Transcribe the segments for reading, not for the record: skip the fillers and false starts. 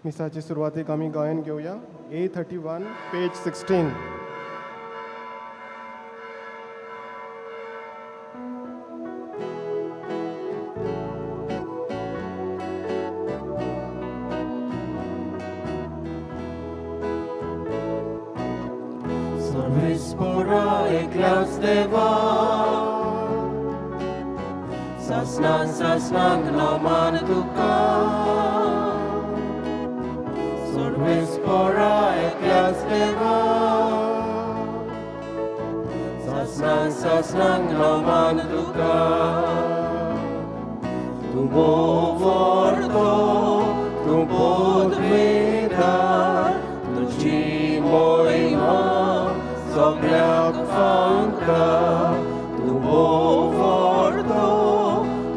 मिसाची सुरवातीक आमी गायन घेवया A31 page 16. Sorvispora eklas deva Sasnang naman tuka Sorvispora eklas deva Sasnang naman tuka Tumo vorto Tumo dveda Tuci moima Sogleak fanka Tu povordo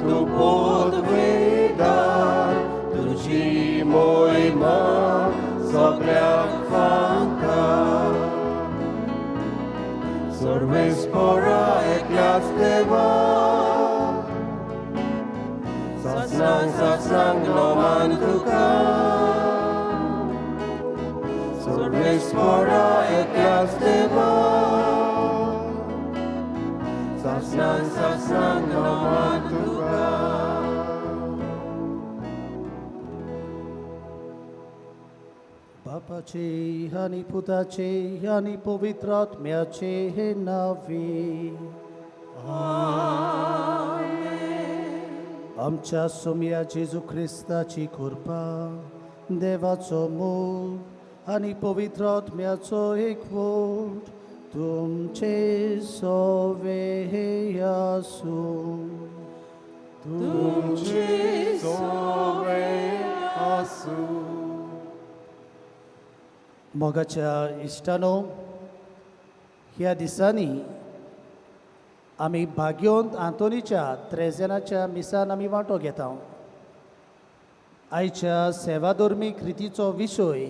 Tu podvedar Tu ci moima Sogleak fanka Sorvespora eklas deva Sasnang noman tuka Sorvespora eklas deva Sasnang naman tuka बापाचे आणि पुताचे आणि पवित्र आत्म्याचे हे नावे आमच्या सोम्या जेजू ख्रिस्ताची कृपा देवाचो मोग आणि पवित्र आत्म्याचो एकवट तुमचे सोवे आसूं तुमचे सोवे आसूं. मोगाच्या इश्टानो, ह्या दिसांनी आमी भाग्योंत आंतोनीच्या त्रेजेनाच्या मिसान आमी वांटो घेता. आयच्या सेवाधर्मीक रितीचो विशय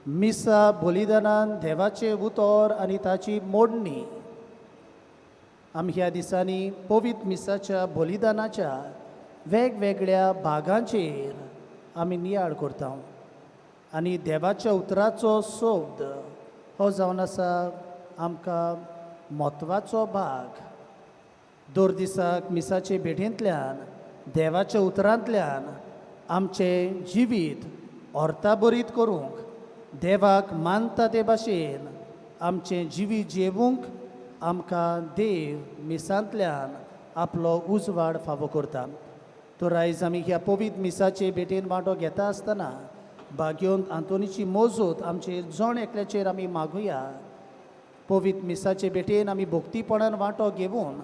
मिसा बलिदानान देवाचे उतर आनी ताची मोडणी. आमी ह्या दिसांनी पवित्र मिसाच्या बलिदानाच्या वेगवेगळ्या भागांचेर आमी नियाळ करता आनी देवाच्या उतराचो सोद हो जावन आसा आमकां म्हत्वाचो भाग. दर दिसाक मिसाचे भेटेंतल्यान देवाच्या उतरांतल्यान आमचें जिवीत ऑर्थाबरीत करूंक देवाक मानता ते भाशेन आमचें जिवीत जिवूंक आमकां देव मिसांतल्यान आपलो उजवाड फावो करता. तर आयज आमी ह्या पवित्र मिसाचे भेटेन वांटो घेता आसतना भाग्योंत आंतोनीची मोजूत आमचे जण एकल्याचेर आमी मागुया. पवित्र मिसाचे भेटेन आमी भक्तीपणान वांटो घेवन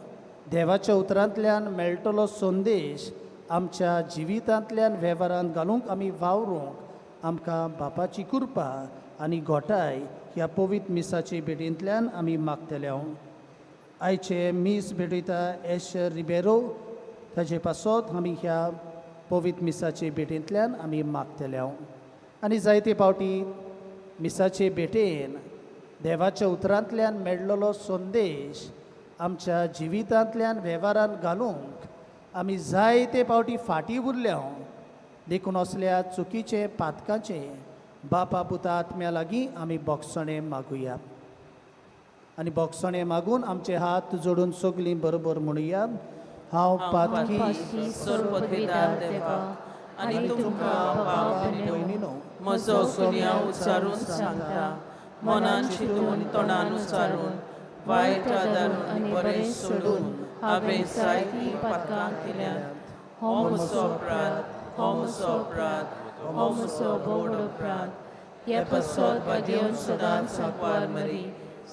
देवाच्या उतरांतल्यान मेळटलो संदेश आमच्या जिवितांतल्यान वेव्हारांत घालूंक आमी वावरूंक आमकां बापाची कृपा आनी गोठाय ह्या पवित्र मिसाचे भेटेंतल्यान आमी मागतले. आयचे मीस भेटयता एशर रिबेरो ताचे पासत आमी ह्या पवित्र मिसाचे भेटेंतल्यान आमी मागतले. आनी जायते पावटी मिसाचे भेटेन देवाच्या उतरांतल्यान मेळ्ळलो संदेश आमच्या जिवितांतल्यान वेव्हारांत घालूंक आमी जायते पावटी फाटीं उरल्या. देखून असल्या चुकीचे पातकांचे बापा पुता आत्म्या लागीं आमी बोगसणें मागुया. आनी बोगसणें मागून आमचे हात जोडून सगलीं बरोबर म्हणुया. हांव पातकी सर्वपदवीदार देवा आनी तुमकां भयणीनो म्हजो गुन्या उच्चारून सांगता. मनान चिंतून तोंडान उच्चारून वायट आदारून आनी बरें सोडून हांवें जायतीं पातकां केल्यात. हो म्हजो अपराध, हो म्हजो अपराध, हो म्हजो व्हड अपराध. हे पासत बागेवन सदांच सांकवार मरी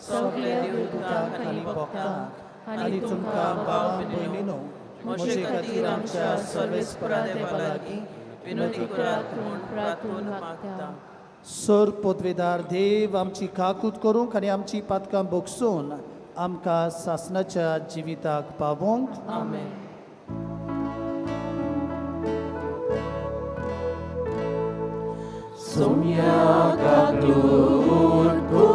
सगळे देवदूतांक आनी भक्तांक आनी तुमकां भाव भयणीनो म्हजे खातीर आमच्या सर्वेस्परा देवा लागीं विनोदी करात म्हूण प्रार्थून मागता. सर पदवेदार देव आमची काकूत करूंक आनी आमची पातकां बोगसून आमकां सासणाच्या जिविताक पावोंक. आमेन. Somia gaglut go,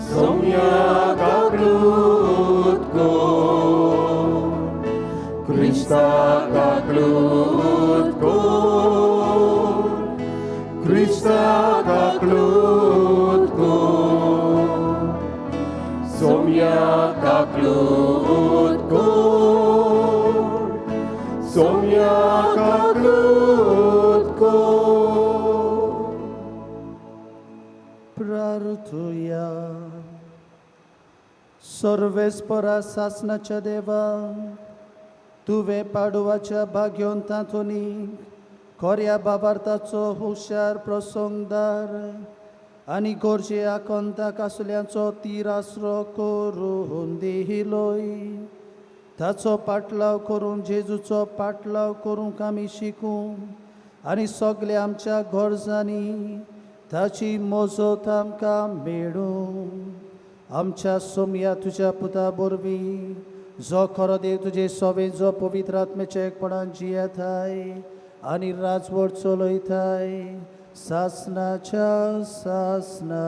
Somia gaglut go, Krista gaglut go. krótko, Somjaka krótko. प्रार्थूया. सर्वेस्परा सासनाच्या देवा, तुवें पाडवाच्या भाग्योंतांतुनी खोऱ्या बाबार्थाचो हुशार प्रसंगदार आनी गोरजे आकोंताक आसल्यांचो तीर आसरो करून दिलोय. ताचो पाटलाव करून जेजूचो पाटलाव करूंक आमी शिकूं आनी सगळे आमच्या गरजांनी ताची मोजत आमकां मेळूं. आमच्या सोमया तुज्या पुता बोरवीं जो खरो देव तुजे सोबेन जो पवित्र आत्म्याच्या एकपणान जियेताय आनी राजवट चलयताय सासनाच्या सासना.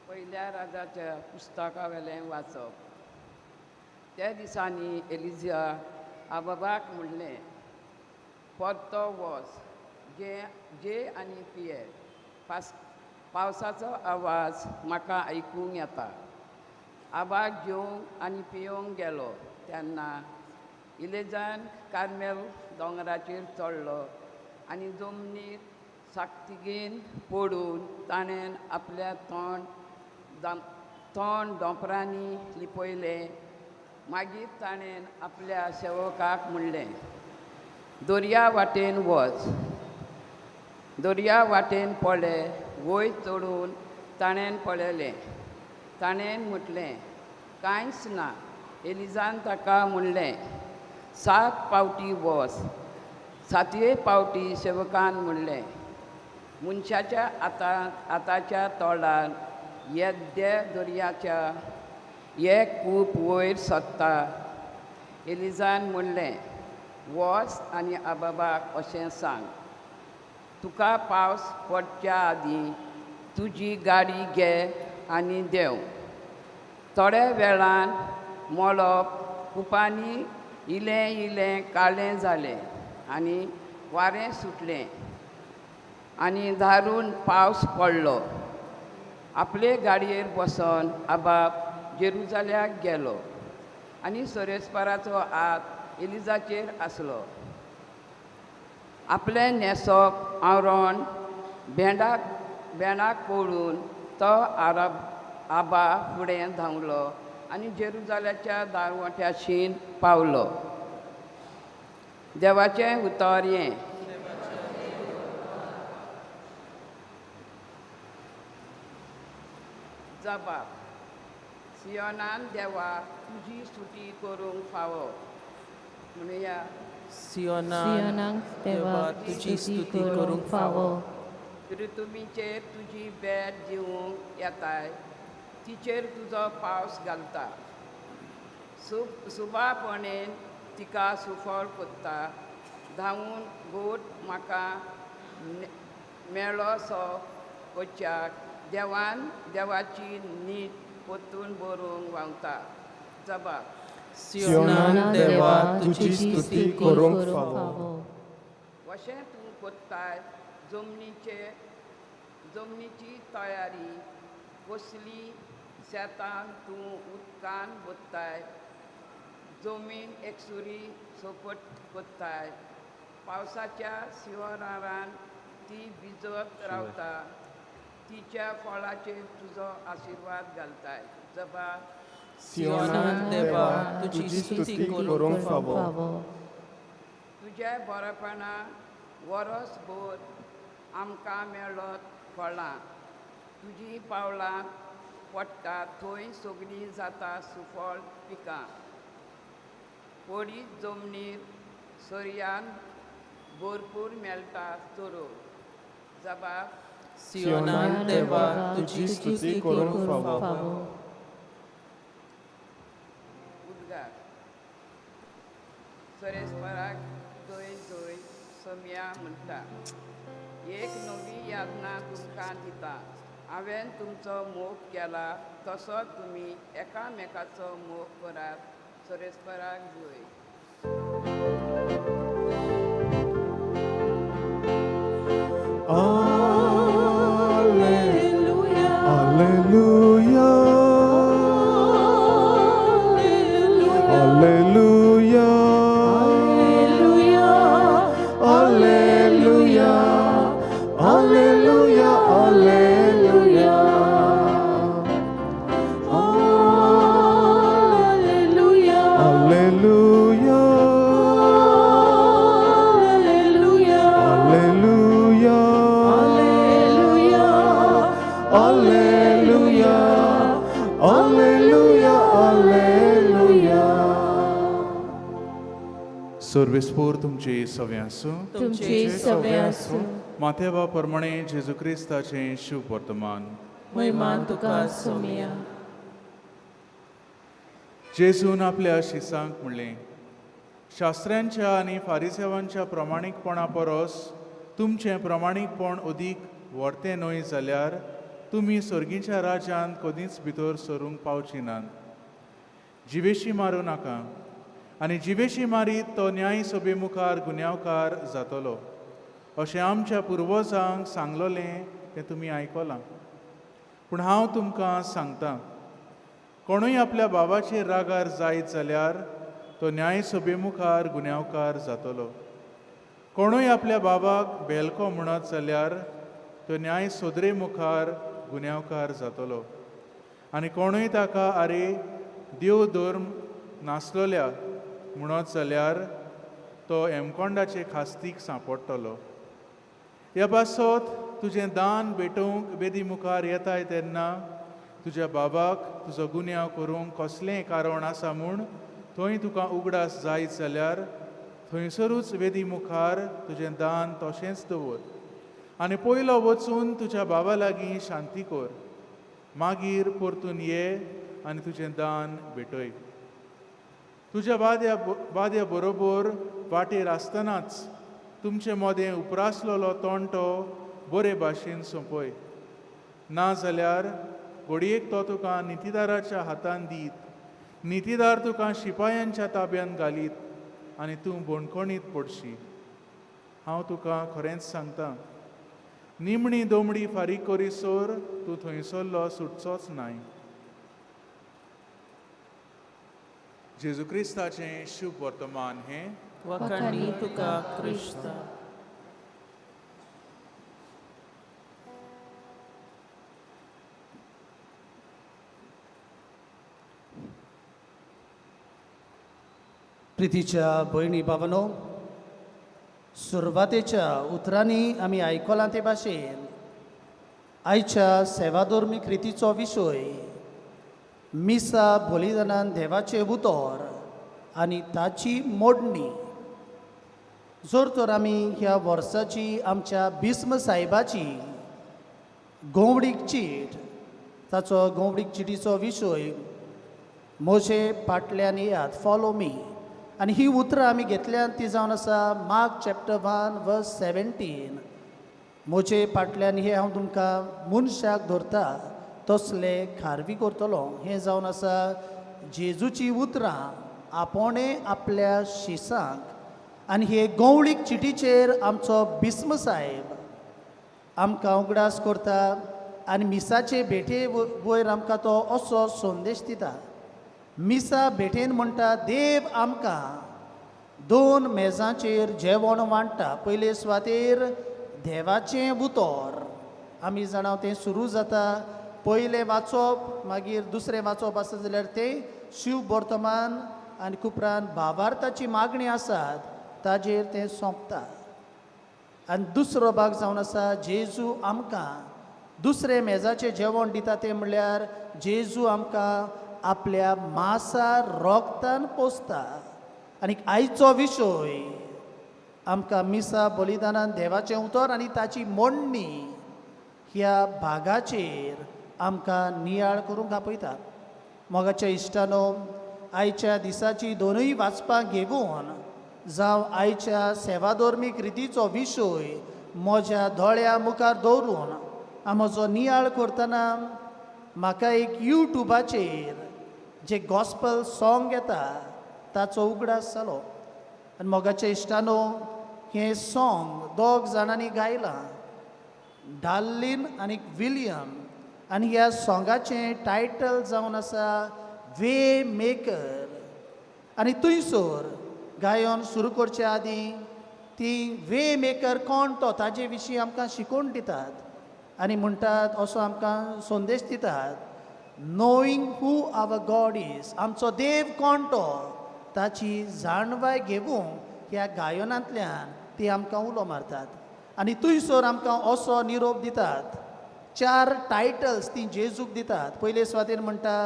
पयल्या राजाच्या पुस्तका वेलें वाचप. त्या दिसांनी एलिजा आबाबाक म्हणलें, परतो वच, जे आनी पिये. पावसाचो आवाज म्हाका आयकूंक येता. आबाक जेवंक आनी पियोंक गेलो तेन्ना इलेजान कार्मेल दोंगराचेर चडलो आनी जमनीर साक्तिगेन पडून ताणें आपल्या तोंड दोंपरांनी लिपयलें. मागीर ताणें आपल्या सेवकाक म्हणलें, दर्या वाटेन वच. दर्या वाटेन पळय. वयर चडून ताणें पळयलें. ताणें म्हटलें, कांयच ना. एलिजान ताका म्हणलें, 7 पावटी वच. 7वे पावटी सेवकान म्हणलें, मनशाच्या आताच्या तोंडान येद्या दर्याच्या एक कूप वयर सोदता. एलिजान म्हणलें, वच आनी आबाबाक अशें सांग, तुका पावस पडच्या आदीं तुजी गाडी घे आनी देंव. थोड्या वेळान मळब कुपांनी इलें इलें काळें जालें आनी वारें सुटलें आनी धारून पावस पडलो. आपले गाडयेर बसोन आबाब जेरुजाल्याक गेलो आनी सोरेस्पराचो हात एलिजाचेर आसलो. आपलें न्हेसप आवरण भेंडाक पळोवन तो आबा फुडें धांवलो आनी जेरुजाल्याच्या दारवट्याशीन पावलो. देवाचें उतर हें. जबाब. सियोनान देवा तुजी स्तुती करूंक फावो. म्हणुया, सियोनाक देवा तुजी स्तुती करूंक फावो. ऋतुमीचेर तुजी भेट दिवंक येताय. तिचेर तुजो पावस घालता. सुबापणेन तिका सुफळ कोत्ता. धांवून गोट म्हाका मेळ्ळो सो कोच्याक देवान देवाची नीट पोतून बरोवंक व्हांवता. जबाब. सियोनाक देवा तुजी स्तुती करूंक फावो. अशें तूं कोत्ताय. जमनीची तयारी कसली शेतान तूं उदकान बोत्ताय. जमीन एकसुरी सोपट कोत्ताय. पावसाच्या शिवरारान ती भिजत रावता. तिच्या फळाचेर तुजो आशिर्वाद घालताय. जबाब. सियोनाक देवा तुजी स्तुती करूंक फावो. तुज्या बरेपणा वरसभर आमकां मेळत फळां. तुजी पावलां पडटा थंय सगळीं जाता सुफळ पिकां. पडीत जमनीर सर्यान भरपूर मेळटा चरोव. जबाब. सियोनाक देवा तुजी स्तुती करूंक फावो. सोरेस्पराक जय जय सोम्या म्हणटा एक नवी यातना तुमकां दिता हांवें तुमचो मोग केला तसो तुमी एकामेकाचो मोग करात सोरेस्पराक जय Alleluia. Alleluia. Alleluia. Alleluia. Alleluia. Alleluia. Alleluia. Alleluia. Alleluia. Alleluia. सर्वेस्पोर तुमची सव्या आसूं तुमची सवय आसूं माथेवा प्रमाणे जेजू क्रिस्ताचें शुभ वर्तमान महिमान तुका सोम्या जेजून आपल्या शिसांक म्हणलें शास्त्र्यांच्या आनी फारिसेवांच्या प्रमाणीकपणा परस तुमचें प्रमाणीकपण अदीक व्हडतें न्हय जाल्यार तुमी सर्गीच्या राज्यांत कदींच भितर सरूंक पावची नात जिवेशी मारूं नाका आनी जिवेशी मारीत तो न्याय सभे मुखार गुन्यांवकार जातलो अशें आमच्या पुर्वजांक सांगलोलें तें तुमी आयकलां पूण हांव तुमकां सांगतां कोणूय आपल्या बाबाचेर रागार जायत जाल्यार तो न्याय सभे मुखार गुन्यांवकार जातलो कोणूय आपल्या बाबाक बेलको म्हणत जाल्यार तो न्याय सोदरे मुखार गुन्यांवकार जातलो आनी कोणूय ताका आरे देव धर्म नासलोल्या म्हणत जाल्यार तो हेमकोंडाचे खास्तीक सांपडटलो ह्या पासत तुजें दान भेटोवंक वेदी मुखार येताय तेन्ना तुज्या बाबाक तुजो गुन्यांव करूंक कसलेंय कारण आसा म्हूण थंय तुका उगडास जायत जाल्यार थंयसरूच वेदी मुखार तुजें दान तशेंच दवर आनी पयलो वचून तुज्या बाबा लागीं शांती कर मागीर परतून ये आनी तुजें दान भेटय तुज्या बाद्या बरोबर वाटेर आसतनाच तुमचे मोदें उपरासलोलो तोणटो बरे भाशेन सोंपय ना जाल्यार घडयेक तो तुका नितीदाराच्या हातान दीत नितीदार तुका शिपायांच्या ताब्यान घालीत आनी तूं बोणकोणीत पडशी हांव तुका खरेंच सांगतां निमणी दोमडी फारीक करीसोर तूं थंयसरलो सुटचोच नाय जेजू क्रिस्ताचें शुभ वर्तमान हें वखाणी तुका क्रिस्त प्रितीच्या भयणी भावनो सुरवातेच्या उतरांनी आमी आयकलां ते भाशेन आयच्या सेवाधर्मीक रितीचो विशय मिसा बलिदानान देवाचे उतर आनी ताची मोडणी जर तर आमी ह्या वर्साची आमच्या बिस्म सायबाची गोवडीक चीट ताचो गोवडीक चिटीचो विशय म्हजे फाटल्यान येयात फॉलो मी आनी ही उतरां आमी घेतल्यान ती जावन आसा मार्क चॅप्टर 1 वर्स 17 म्हजे फाटल्यान हे हांव तुमकां मनशाक धरता तसले खारवी करतलो हें जावन आसा जेजूची उतरां आपोणे आपल्या शिसांक आनी हे गोवळीक चिटीचेर आमचो बिस्म साहेब आमकां उगडास करता आनी मिसाचे भेटे वयर आमकां तो असो संदेश दिता मिसा भेटेन म्हणटा देव आमकां 2 मेजांचेर जेवण वांट्टा पयले सुवातेर देवाचें उतर आमी जाणां तें सुरू जाता पयलें वाचप मागीर दुसरें वाचप आसा जाल्यार तें शिव वर्तमान आनी उपरांत भावार्थाची मागणी आसात ताजेर तें सोंपता आनी दुसरो भाग जावन आसा जेजू आमकां दुसरें मेजाचें जेवण दिता तें म्हणल्यार जेजू आमकां आपल्या मासा रोगतान पोसता आनी आयचो विशय आमकां मिसा बलिदानान देवाचें उतर आनी ताची मोडणी ह्या भागाचेर आमकां नियाळ करूंक आपयता मोगाच्या इश्टानो आयच्या दिसाची दोनूय वाचपां घेवन जावं आयच्या सेवाधर्मीक रितीचो विशय म्हज्या दोळ्या मुखार दवरून हांव म्हजो नियाळ करतना म्हाका एक यूट्यूबाचेर जे गॉस्पल सॉंग येता ताचो उगडास जालो आनी मोगाच्या इश्टानो हें सॉंग दोग जाणांनी गायलां, डार्लिन आनी विलियम, आनी ह्या सॉंगाचें टायटल जावन आसा वे मेकर. आनी थंयसर गायन सुरू करचे आदीं ती वे मेकर कोण तो ताजे विशीं आमकां शिकोवन दितात आनी म्हणटात असो आमकां संदेश दितात, knowing who our god is, आमचो देव कोण तो ताची जाणवाय घेवंक ह्या गायनांतल्यान ती आमकां उलो मारतात. आनी थंयसर आमकां असो निरोप दितात, 4 टायटल्स ती जेजूक दितात. पयले सुवातेर म्हणटा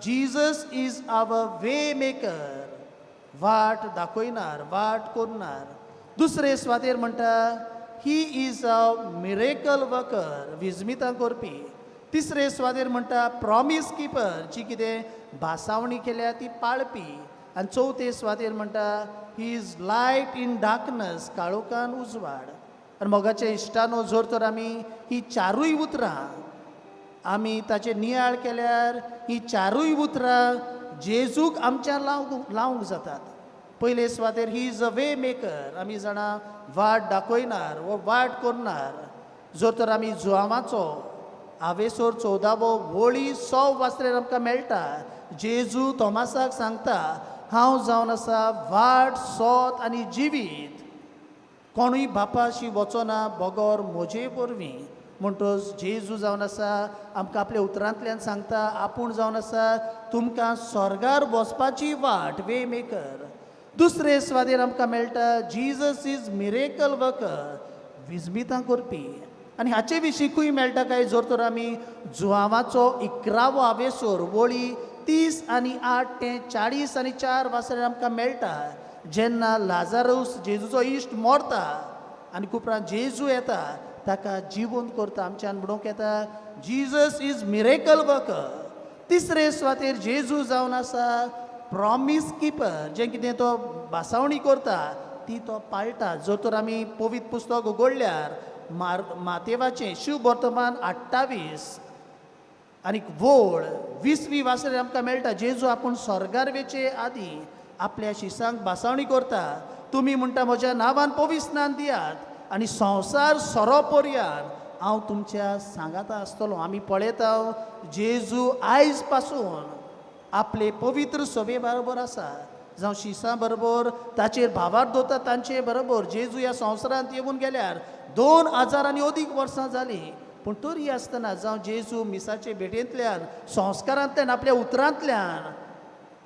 Jesus is our way maker, वाट दाखयनार, वाट करनार. दुसरे सुवातेर म्हणटा he is a miracle worker, विजमितां करपी. तिसरे सुवातेर म्हणटा प्रॉमीस किपर, जी कितें भासावणी केल्या ती पाळपी. आनी चवथे सुवातेर म्हणटा he is light in darkness, काळोखान उजवाड. आनी मोगाचे इश्टानो जर तर आमी ही 4 उतरां आमी ताचे नियाळ केल्यार ही 4 उतरां जेजूक आमच्या लावंक जातात. पयले सुवातेर ही इज अ वे मेकर, आमी जाणा वाट दाखयनार वो वाट करनार. जर तर आमी जुआवाचो हावेसोर 14वो वळी 6 वाचल्यार आमकां मेळटा, जेजू तोमासाक सांगता हांव जावन आसा वाट, सोत आनी जिवीत, कोणूय बापाशी वचना बगोर म्हजे परवीं. म्हणटच जेजू जावन आसा आमकां आपल्या उतरांतल्यान सांगता आपूण जावन आसा तुमकां स्वर्गार वचपाची वाट, वे मेकर. दुसरे सुवातेर आमकां मेळटा जिजस इज मिरेकल वर्कर, विजमितां करपी. आनी हाचे विशींकूय मेळटा काय जर तर आमी जुआवाचो 11वो हावेसोर वळी 30 आनी 8 ते 40 आनी 4 वाचल्यार आमकां मेळटा, जेन्ना लाजारूस जेजूचो इश्ट मरता आनी उपरांत जेजू येता ताका जिवंत करता. आमच्यान म्हणूंक येता जिजस इज मिरेकल वर्कर. तिसरे सुवातेर जेजू जावन आसा प्रॉमीस किपर, जें कितें तो भासावणी करता ती तो पाळटा. जर तर आमी पवित्र पुस्तक उगडल्यार मातेवाचें शुभ वर्तमान 28 आनी व्हड 20वी वाचल्यार आमकां मेळटा जेजू आपूण स्वर्गार वेचे आदीं आपल्या शिसांक भासावणी करता, तुमी म्हणटा म्हज्या नांवान पवित्र स्नान दियात आनी संवसार सोरो पर्यान हांव तुमच्या सांगाता आसतलो. आमी पळयता जेजू आयज पासून आपले पवित्र सभे बरोबर आसा, जावं शिसां बरोबर ताचेर भावार दवरता तांचे बरोबर. जेजू ह्या संवसारांत येवन गेल्यार 2000 आनी अदीक वर्सां जालीं, पूण तरी आसतना जावं जेजू मिसाचे भेटेंतल्यान संस्कारांतल्यान आपल्या उतरांतल्यान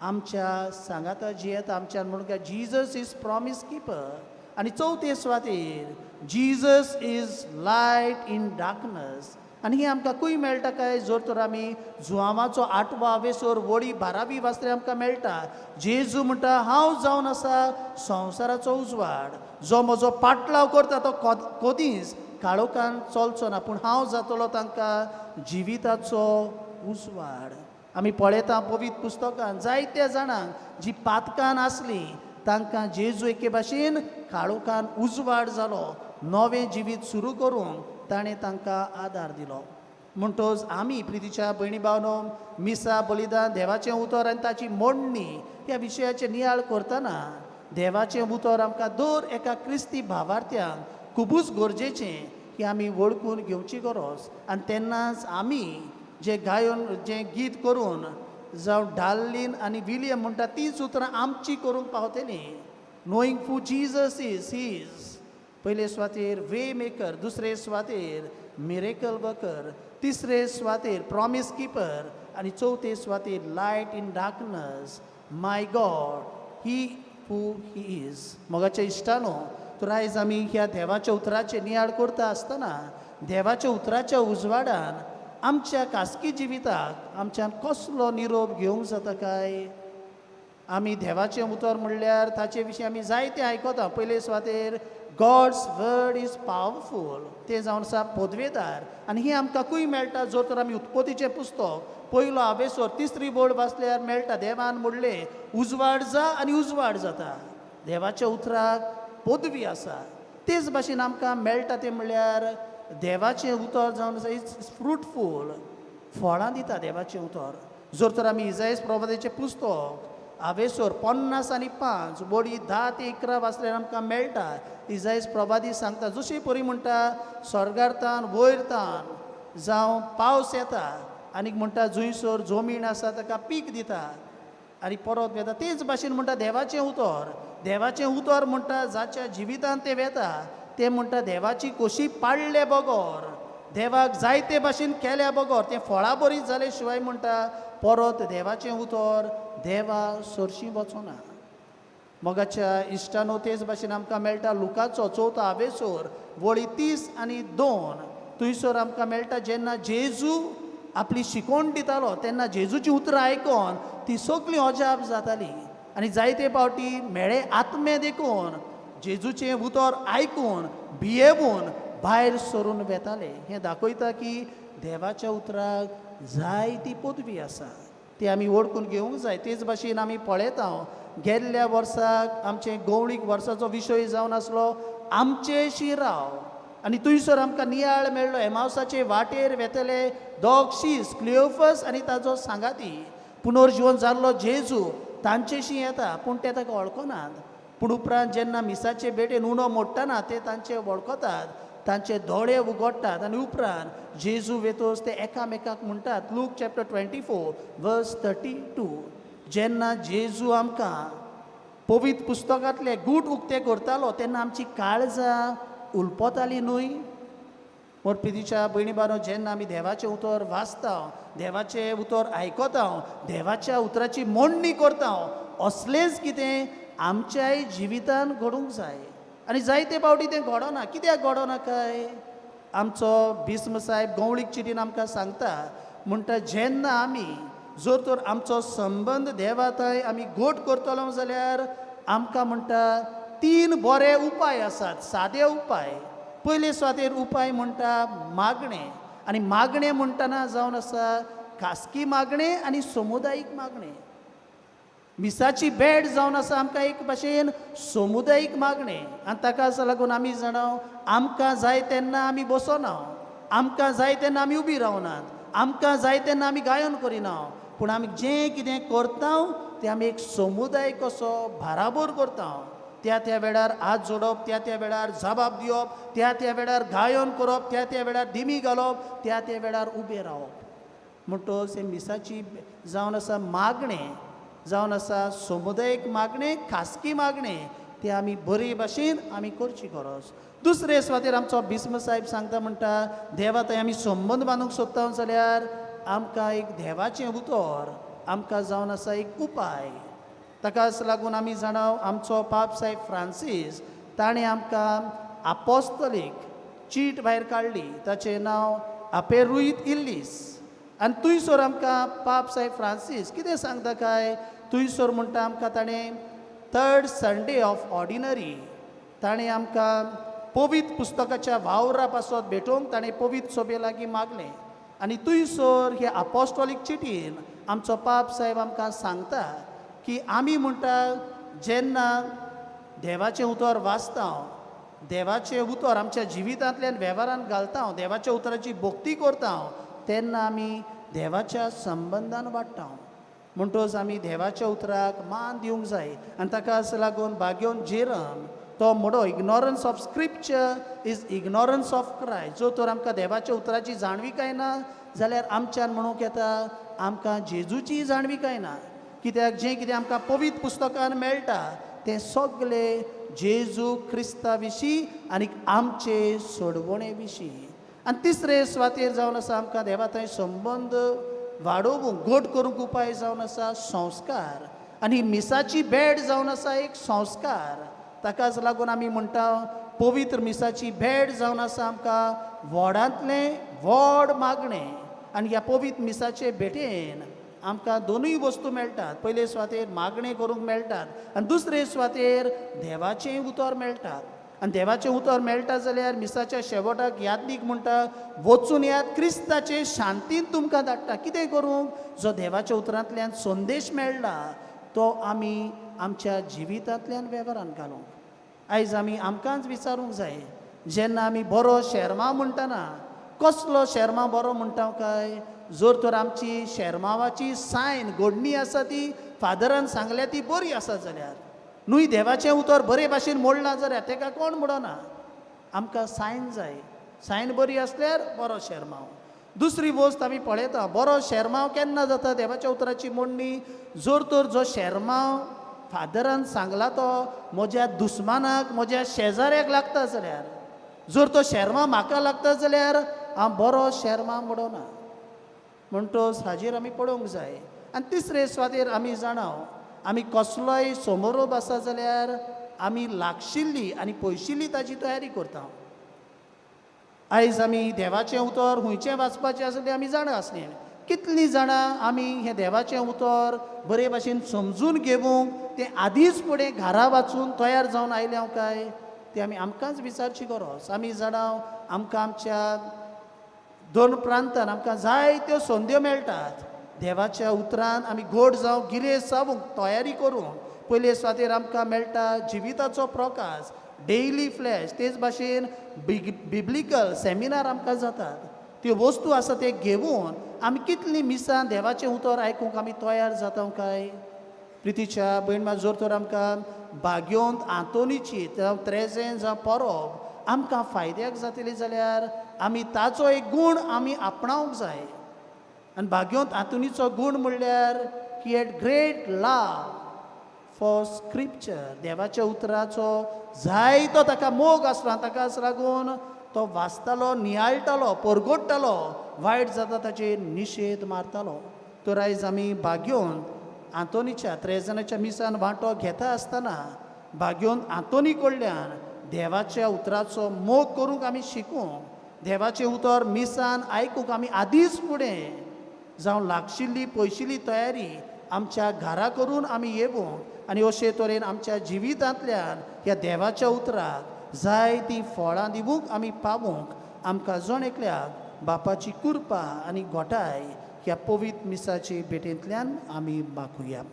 आमच्या सांगाता जियेता. आमच्यान म्हणून काय जिजस इज प्रॉमीस किपर. आनी चवथे सुवातेर Jesus is light in darkness. आनी ही आमकां खंय मेळटा काय जर तर आमी जुआवाचो 8वो हावेसोर वळी 12वी वाचल्यार आमकां मेळटा जेजू म्हणटा हांव जावन आसा संवसाराचो उजवाड, जो म्हजो पाटलाव करता तो कधीच काळोखान चलचो ना, पूण हांव जातलो तांकां जिविताचो उजवाड. आमी पळयता पवित्र पुस्तकान जायत्या जाणांक जी पातकान आसलीं तांकां जेजू एके भाशेन काळोखान उजवाड जालो, नवें जिवीत सुरू करूंक ताणें तांकां आदार दिलो. म्हणटच आमी प्रितीच्या भयणी भावनो मिसा बलिदान देवाचें उतर आनी ताची मोडणी ह्या विशयाचेर नियाळ करतना देवाचें उतर आमकां दर एका क्रिस्ती भावार्थ्यांक खुबूच गरजेचें की आमी वळखून घेवची गरज. आनी तेन्नाच आमी जें गायन जें गीत करून जावं डार्लिन आनी विलियम म्हणटा तींच उतरां आमची करूंक पावतली. Knowing who Jesus is, he is पयले सुवातेर वे मेकर, दुसरे सुवातेर मिरेकल वर्कर, तिसरे सुवातेर प्रॉमीस किपर आनी चवथे सुवातेर light in darkness, my God he who he is. मोगाच्या इश्टानो तर आयज आमी ह्या देवाच्या उतराचेर नियाळ करता आसतना देवाच्या उतराच्या उजवाडान आमच्या खासगी जिविताक आमच्यान कसलो निरोप घेवंक जाता काय. आमी देवाचें उतर म्हणल्यार ताचे विशीं आमी जायतें आयकता. पयले सुवातेर गॉड्स वर्ड इज पावरफूल, तें जावन आसा पदवेदार. आनी ही आमकां खंय मेळटा जर तर आमी उत्पत्तीचें पुस्तक पयलो हावेसोर 3री बोर्ड वाचल्यार मेळटा देवान म्हणलें उजवाड जा आनी उजवाड जाता. देवाच्या उतराक पदवी आसा. तेच भाशेन आमकां मेळटा तें म्हणल्यार देवाचें उतर जावन आसा इट्स फ्रुटफूल, फळां दिता देवाचें उतर. जर तर आमी इजायास प्रवादीचें पुस्तक हावेसर 50:5 बोडी 10 ते 11 वाचल्यार आमकां मेळटा. इजायास प्रवादी सांगता जशी परी म्हणटा स्वर्गार्थान वयरतान जावं पावस येता आनीक म्हणटा जुंयसर जमीन आसा ताका पीक दिता आनी परत वेता. तेच भाशेन म्हणटा देवाचें उतर म्हणटा जाच्या जिवितान तें वेता तें म्हणटा देवाची कशी पाळले बगोर, देवाक जायते भाशेन केल्या बगोर तें फळां बरी जाले शिवाय म्हणटा परत देवाचें उतर देवा सरशी वचना. मोगाच्या इश्टानो तेच भाशेन आमकां मेळटा लुकाचो 4 हावेसर वळी 30 आनी 2 थंयसर आमकां मेळटा जेन्ना जेजू आपली शिकोवण दितालो तेन्ना जेजूची उतरां आयकोन ती सगळीं अजाप जाताली आनी जायते फावटी मेळे आत्मे देखून जेजूचें उतर आयकून भियेवून भायर सरून वेताले. हें दाखयता की देवाच्या उतराक जायती पदवी आसा ती आमी ओळखून घेवंक जाय. तेच भाशेन आमी पळयता गेल्ल्या वर्साक आमचे गवळीक वर्साचो विशय जावन आसलो आमचे शिराव आनी थंयसर आमकां नियाळ मेळ्ळो एमावसाचे वाटेर वेतले दोग शीस क्लियोफस आनी ताचो सांगाती. पुनर्जीवन जाल्लो जेजू तांचेशी येता पूण ते ताका वळखनात. पूण उपरांत जेन्ना मिसाचे बेटेन उणो मोडटाना ते तांचे वळखतात, तांचे दोळे उगडटात आनी उपरांत जेजू वेतोस ते एकामेकाक म्हणटात. लूक चॅप्टर 24:32 जेन्ना जेजू आमकां पवित्र पुस्तकांतले गूट उक्ते करतालो तेन्ना आमची काळजां उलपताली न्हय. मोर प्रितीच्या भयणी बानो जेन्ना आमी देवाचें उतर वाचता, देवाचें उतर आयकता, देवाच्या उतराची मोडणी करता, असलेंच कितें आमच्याय जिवितान घडूंक जाय. आनी जायते फावटी तें घडना. कित्याक घडना काय आमचो बिस्म साहेब गवळीक चिटीन आमकां सांगता म्हणटा जेन्ना आमी जर तर आमचो संबंद देवा थंय आमी घट करतलो जाल्यार आमकां म्हणटा 3 बरे उपाय आसात, सादे उपाय. पयले स्वातेर उपाय म्हणटा मागणें आनी मागणें म्हणटना जावन आसा खासगी मागणें आनी समुदायीक मागणें. मिसाची भेट जावन आसा आमकां एक भाशेन समुदायीक मागणें आनी ताकाच लागून आमी जाणाव आमकां जाय तेन्ना आमी बसना, आमकां जाय तेन्ना आमी उबी रावनात, आमकां जाय तेन्ना आमी गायन करिना, पूण आमी जें कितें करता तें आमी एक समुदाय कसो भाराबर करता. त्या वेळार हात जोडप, त्या वेळार जबाब दिवप, त्या वेळार गायन करप, त्या वेळार दिमी घालप, त्या वेळार उबे रावप. म्हणटच हे मिसाची जावन आसा मागणें जावन आसा समुदायीक मागणें, खासगी मागणें तें आमी बरे भाशेन आमी करची गरज. दुसरे स्वातेर आमचो बिस्म साहेब सांगता म्हणटा देवा थंय आमी संबंद बांदूंक सोदता जाल्यार आमकां एक देवाचें उतर आमकां जावन आसा एक उपाय. ताकाच लागून आमी जाणाव आमचो पाप साहेब फ्रांसीस ताणें आमकां आपोस्तलीक चीट भायर काडली, ताचें नांव आपेरुइत इल्लीस. आनी थंयसर आमकां पाप साहेब फ्रांसीस कितें सांगता काय थंयसर म्हणटा आमकां ताणें 3rd संडे ऑफ ऑर्डिनरी ताणें आमकां पवित्र पुस्तकाच्या वावरा पासत भेटोवंक ताणें पवित्र सभे लागीं मागलें. आनी थंयसर हे आपोस्टॉलीक चिटीन आमचो पाप साहेब आमकां सांगता की आमी म्हणटा जेन्ना देवाचें उतर वाचता, देवाचें उतर आमच्या जिवितांतल्यान वेव्हारान घालता, देवाच्या उतराची भक्ती करता, तेन्ना आमी देवाच्या संबंदान वाडटा. म्हणटच आमी देवाच्या उतराक मान दिवंक जाय. आनी ताकाच लागून भाग्योन जेरम तो म्हणो ignorance of scripture is ignorance of Christ. जो तर आमकां देवाच्या उतराची जाणविकाय ना जाल्यार आमच्यान म्हणूंक येता आमकां जेजूची जाणविकाय ना. कित्याक जें कितें आमकां पवित्र पुस्तकान मेळटा तें सगळें जेजू क्रिस्ता विशीं आनी आमचे सोडवणे विशीं. आनी तिसरे स्वातेर जावन आसा आमकां देवा थंय संबंद वाडोवंक घट करूंक उपाय जावन आसा संस्कार. आनी मिसाची भेट जावन आसा एक संस्कार. ताकाच लागून आमी म्हणटा पवित्र मिसाची भेट जावन आसा आमकां व्हडांतलें व्हड मागणें. आनी ह्या पवित्र मिसाचे भेटेन आमकां दोनूय वस्तू मेळटात. पयले स्वातेर मागणें करूंक मेळटात आनी दुसरे स्वातेर देवाचें उतर मेळटा. आनी देवाचें उतर मेळटा जाल्यार मिसाच्या शेवटाक यादनीक म्हणटा वचून यात क्रिस्ताचे शांतीन तुमकां धाडटा. कितें करूंक जो देवाच्या उतरांतल्यान संदेश मेळ्ळा तो आमी आमच्या जिवितांतल्यान वेव्हारान घालूंक आयज आमी आमकांच विचारूंक जाय जेन्ना आमी बरो शेर्मा म्हणटना कसलो शेर्मा बरो म्हणटा काय जर तर आमची शेर्मावाची सायन घडणी आसा ती फादरान सांगल्या ती बरी आसा जाल्यार न्हय देवाचें उतर बरे भाशेन मोडलां जाल्यार तेका कोण म्हणना आमकां सायन जाय सायन बरी आसल्यार बरो शेर्माव दुसरी गोश्ट आमी पळयता बरो शेर्माव केन्ना जाता देवाच्या उतराची मोडणी जर तर जो शेर्माव फादरान सांगला तो म्हज्या दुस्मानाक म्हज्या शेजाऱ्याक लागता जाल्यार जर तो शेर्मा म्हाका लागता जाल्यार हांव बरो शेर्मा म्हणना म्हणटोच हाजेर आमी पळोवंक जाय आनी तिसरे सुवातेर आमी जाणाव आमी कसलोय समारोप आसा जाल्यार आमी लागशिल्ली आनी पयशिल्ली ताची तयारी करता आयज आमी देवाचें उतर खंयचें वाचपाचें आसा तें आमी जाणा आसलें कितलीं जाणां आमी हें देवाचें उतर बरे भाशेन समजून घेवंक तें आदींच फुडें घरा वाचून तयार जावन आयल्या काय तें आमी आमकांच विचारची गरज आमी जाणाव आमकां आमच्या दोन प्रांतान आमकां जायत्यो संद्यो मेळटात देवाच्या उतरान आमी गोड जावं गिरेस्त जावंक तयारी करूंक पयले सुवातेर आमकां मेळटा जिविताचो प्रकाश डेयली फ्लॅश तेच भाशेन बिब्लिकल सेमिनार आमकां जातात त्यो वस्तू आसा ते घेवन आमी कितलीं मिसां देवाचें उतर आयकूंक आमी तयार जाता काय प्रितीच्या भयण जर तर आमकां बाग्योंत आंतोनीची जावं त्रेजें जावं परब आमकां फायद्याक जातली जाल्यार आमी ताचो एक गूण आमी आपणावंक जाय आनी बाग्योंत आंतोनीचो गूण म्हणल्यार he had great love for scripture देवाच्या उतराचो जायतो ताका मोग आसलो ताकाच लागून तो वाचतालो नियाळटालो परगोडटालो वायट जाता ताचेर निशेध मारतालो तर आयज आमी बाग्योंत आंतोनीच्या त्रेजनाच्या मिसान वांटो घेता आसतना बाग्योंत आंतोनी कडल्यान देवाच्या उतराचो मोग करूंक आमी शिकूंक देवाचें उतर मिसान आयकूंक आमी आदींच फुडें जावं लागशिल्ली पयशिल्ली तयारी आमच्या घरा करून आमी येवंक आनी अशे तरेन आमच्या जिवितांतल्यान ह्या देवाच्या उतराक जाय ती फळां दिवंक आमी पावूंक आमकां जण एकल्याक बापाची कृपा आनी घोटाय ह्या पवित्र मिसाचे भेटेंतल्यान आमी मागुया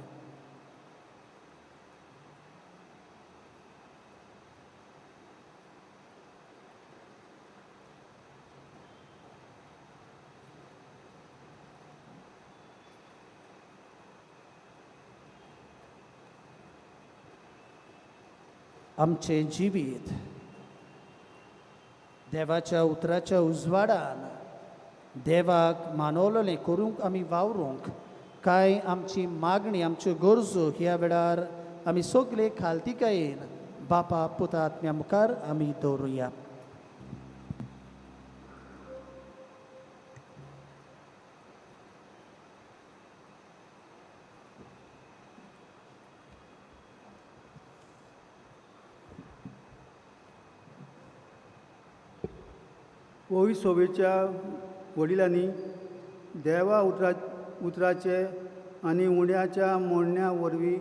आमचें जिवीत देवाच्या उतराच्या उजवाडान देवाक मानवलें करूंक आमी वावरूंक काय आमची मागणी आमच्यो गरजो ह्या वेळार आमी सगळे खालतिकायेन बापा पुता आत्म्या मुखार आमी दवरुया ओवी सोबेच्या वडिलांनी देवा उतराचे आनी उण्याच्या मोडण्या वरवीं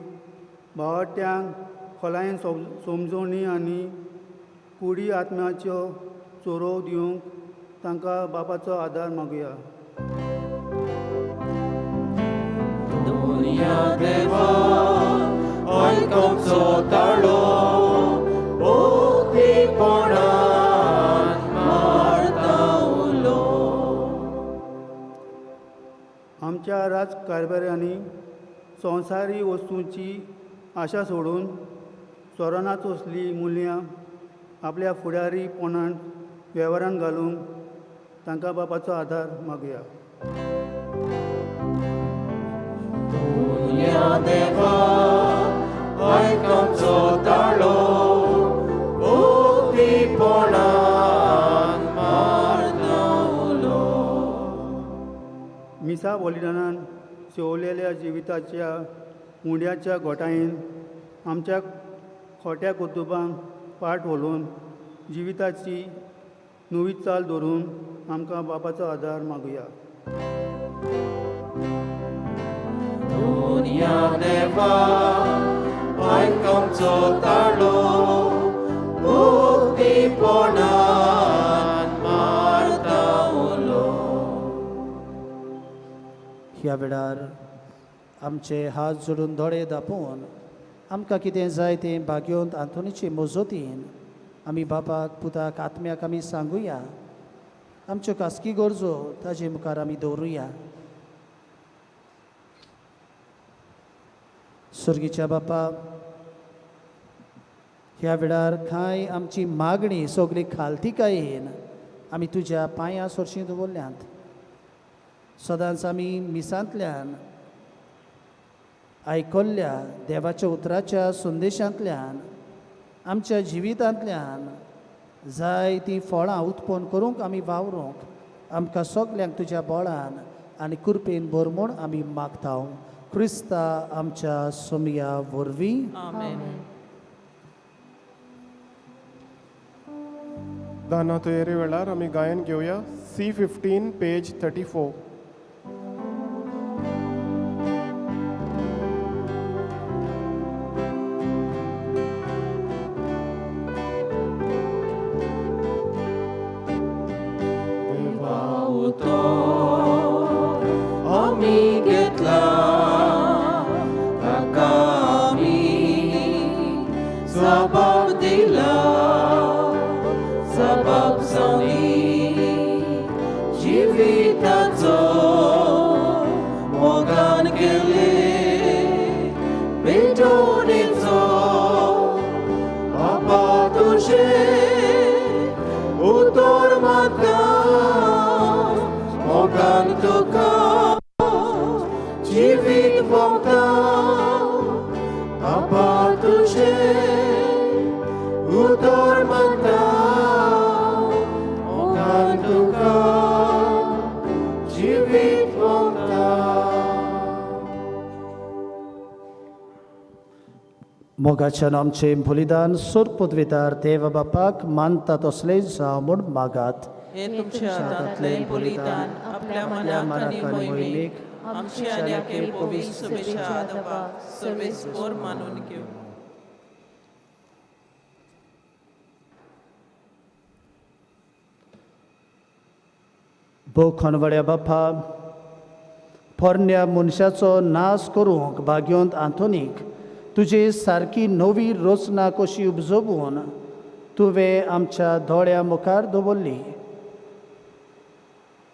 भावाट्यांक खोलायेन समजोवणी आनी कुडी आत्म्याच्यो चोरो दिवंक तांकां बापाचो आदार मागुया दुनिया देवा आयकूंचो ताळो आमच्या राजकारभाऱ्यांनी संवसारी वस्तूंची आशा सोडून चोरणांत वचली मुल्यां आपल्या फुडारीपणान वेव्हारान घालूंक तांकां बापाचो आदार मागुया देवा आयकूंचो ताळो मिसा बलिदानान सेवलेल्या जिविताच्या मुंड्याच्या घोटायेन आमच्या खोट्या कुतुबांक पाट व्हलून जिविताची नवी चाल धरून आमकां बापाचो आदार मागुया देवा आयकूंचो ताळो ह्या वेळार आमचे हात जोडून दोळे दापून आमकां कितें जाय तें भाग्योंत आंतोनीचे मोजोतीन आमी बापाक पुताक आत्म्याक आमी सांगुया. आमच्यो खासगी गरजो ताजे मुखार आमी दवरुया. स्वर्गीच्या बापा, ह्या वेळार कांय आमची मागणी सगळी खालतीकायेन आमी तुज्या पांयां सोरशीं दवरल्यांत. सदांच आमी मिसांतल्यान आयकल्ल्या देवाच्या उतराच्या संदेशांतल्यान आमच्या जिवितांतल्यान जाय ती फळां उत्पन्न करूंक आमी वावरूंक आमकां सगल्यांक तुज्या बळान आनी कृपेन भरमूण आमी मागता. क्रिस्ता आमच्या सोमया वरवीं. आमेन. दाना तयारी वेळार आमी गायन घेवया. C15 page 34. आमी घेतला ताका आमी जबाब दिला. जबाबदारी जिविताचो मोगान केले भेटोनेचो बाबा तुझे उतर माता मोगान तुका जिवीत भोगता. बाबा तुझे उतर माता मोगान तुका जिवीत भोगता. मोगाच्यान आमचें बलिदान सोरपदवेतार देव बापाक मानता तसलें जावं म्हूण मागात. हे तुमच्या हातांतलें बलिदान आपल्या मनाक आनी मोहिमेक आमची आनी आखे पवित्र सभेच्या आदपाक सर्वेस्पर मानून घेऊ. भोव खणवड्या बापा, पोरण्या मनशाचो नाश करूंक भाग्योंत आंतोनीक तुजी सारकी नवी रचना कशी उपजोवून तुवें आमच्या दोळ्या मुखार दवरली.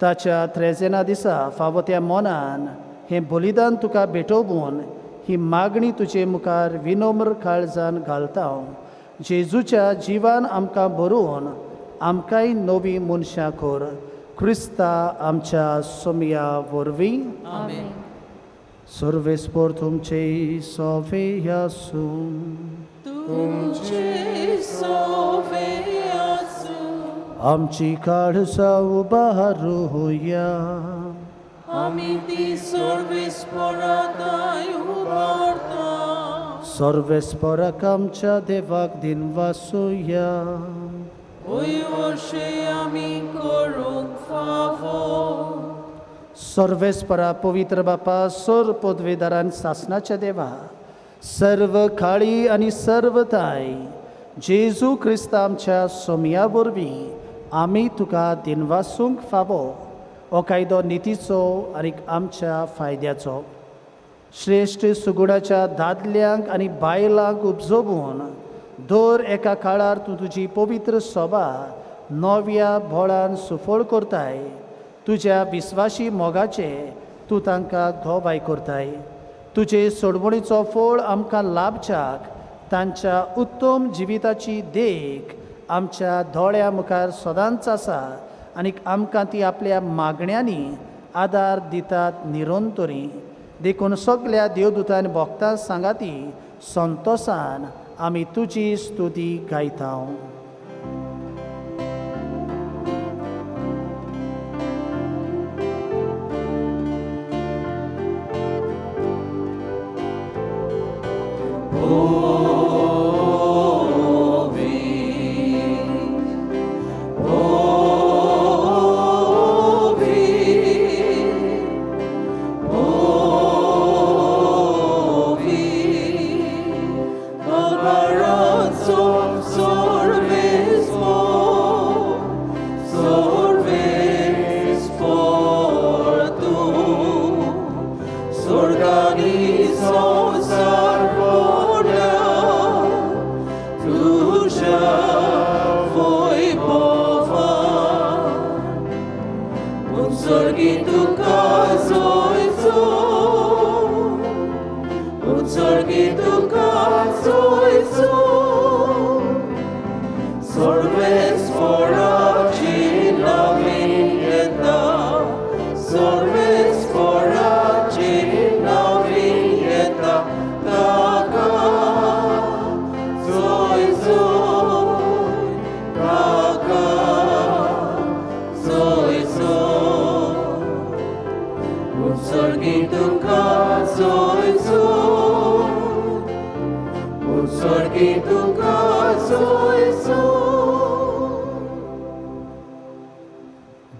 ताच्या त्रेजेना दिसा फावो त्या मोनान हें बलिदान तुका भेटोवून ही मागणी तुजे मुखार विनम्र काळजान घालता. जेजूच्या जिवान आमकां भरून आमकांय नवी मनशां कर. क्रिस्ता आमच्या सोमया वरवीं. आमेन. सर्वेस्पर तुमचे सोवे आसूं. तुमचे सोवे आसूं. आमची काळजा उबारूया. आमी ती सर्वेस्पराताय उबारता. सर्वेस्पराक आमच्या देवाक दिन वासुया. ओय वर्षे आमी करूंक फावो. सर्वेस्परा पवित्र बापा, सोर पदवेदारान सासणाच्या देवा, सर्व काळी आनी सर्व ताय जेजू क्रिस्ता आमच्या सोमया वरवीं आमी तुका दिनवासूंक फावो. हो कायदो नितीचो आनी आमच्या फायद्याचो. श्रेश्ठ सुगुणाच्या दादल्यांक आनी बायलांक उपजोवून दर एका काळार तूं तुजी पवित्र सभा नव्या बोळान सुफळ करताय. तुज्या विस्वासी मोगाचे तूं तांकां घोवाय करताय. तुजे सोडवणीचो फळ आमकां लाभच्याक तांच्या उत्तम जिविताची देख आमच्या दोळ्या मुखार सदांच आसा आनी आमकां ती आपल्या मागण्यांनी आदार दितात निरंतरी. देखून सगल्या देवदूतांनी भोगतां सांगाती संतोशान आमी तुजी स्तुती गायता. Sorve उत्सर्गी तुका सोयसो उत्सर्गी तुका सोयसो सर्वेस्पराची नवीन येता सर्वेस्पराची नवीन येता ताका जोय जोय ताका जोय जोय उत्सर्गी तुका जोय जोय उत्सर्गी तुका जोय जोय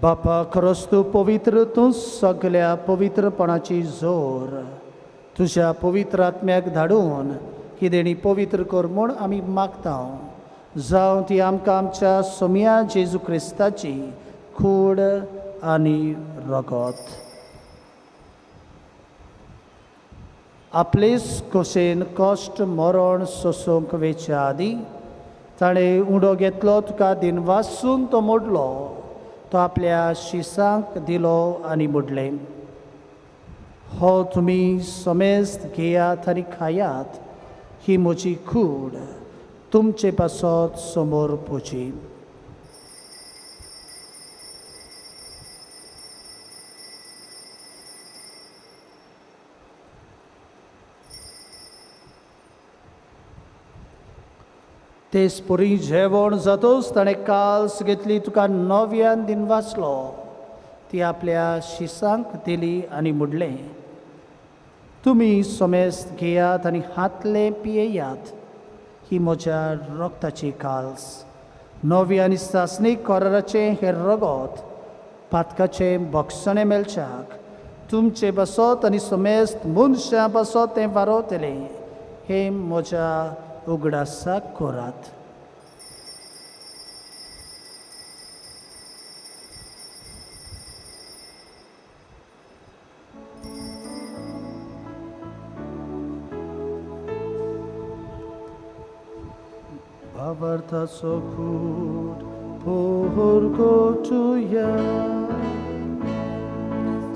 बापा खरोच तूं पवित्र, तूं सगळ्या पवित्रपणाची जोर तुज्या पवित्र आत्म्याक धाडून ही देणी पवित्र कर म्हूण आमी मागता. जावं ती आमकां आमच्या सोम्या जेजू क्रिस्ताची खूड आनी रगत. आपलेच खोशेन कश्ट मरण सोसूंक वेच्या आदी ताणें उंडो घेतलो, तुका दिनवासून तो मोडलो, तो आपल्या शिसांक दिलो आनी मुडलें. हो तुमी समेस्त घेयात आनी खायात, ही म्हजी खूड तुमचे पासत समोर पोची. तेच पुरी जेवण जातोच ताणें काल्स घेतली, तुका नव्यान दिनवासलो, ती आपल्या शिसांक दिली आनी मुडलें. तुमी समेस्त घेयात आनी हातले पियेयात, ही म्हज्या रगताची काल्स. नवी आनी सासणीक कराराचें हें रगत पातकाचें भक्षणें मेलच्याक तुमचे बसत आनी समेस्त मनशां बसत तें वारोतलें. हें म्हज्या उगडासाक करात. Avartaso kut pohor gotuya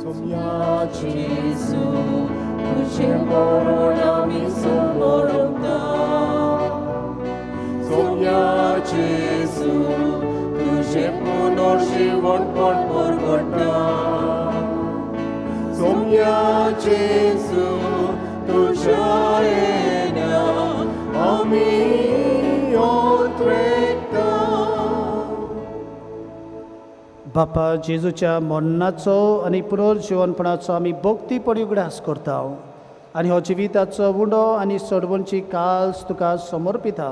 Somniaci Jesu, tuझे मरण आमी समोरता. Somniaci Jesu, तुझे पुनर्जीवन पण परगटा. Somniaci Jesu, तुझ्या येण्या आमी ओतवेता. बापा जेजूच्या मरणाचो आनी पुनर्जीवनपणाचो आमी भोक्तीपणी उगडास करता आनी हो जिविताचो उंडो आनी सोडवणची काल्स तुका समर्पिता.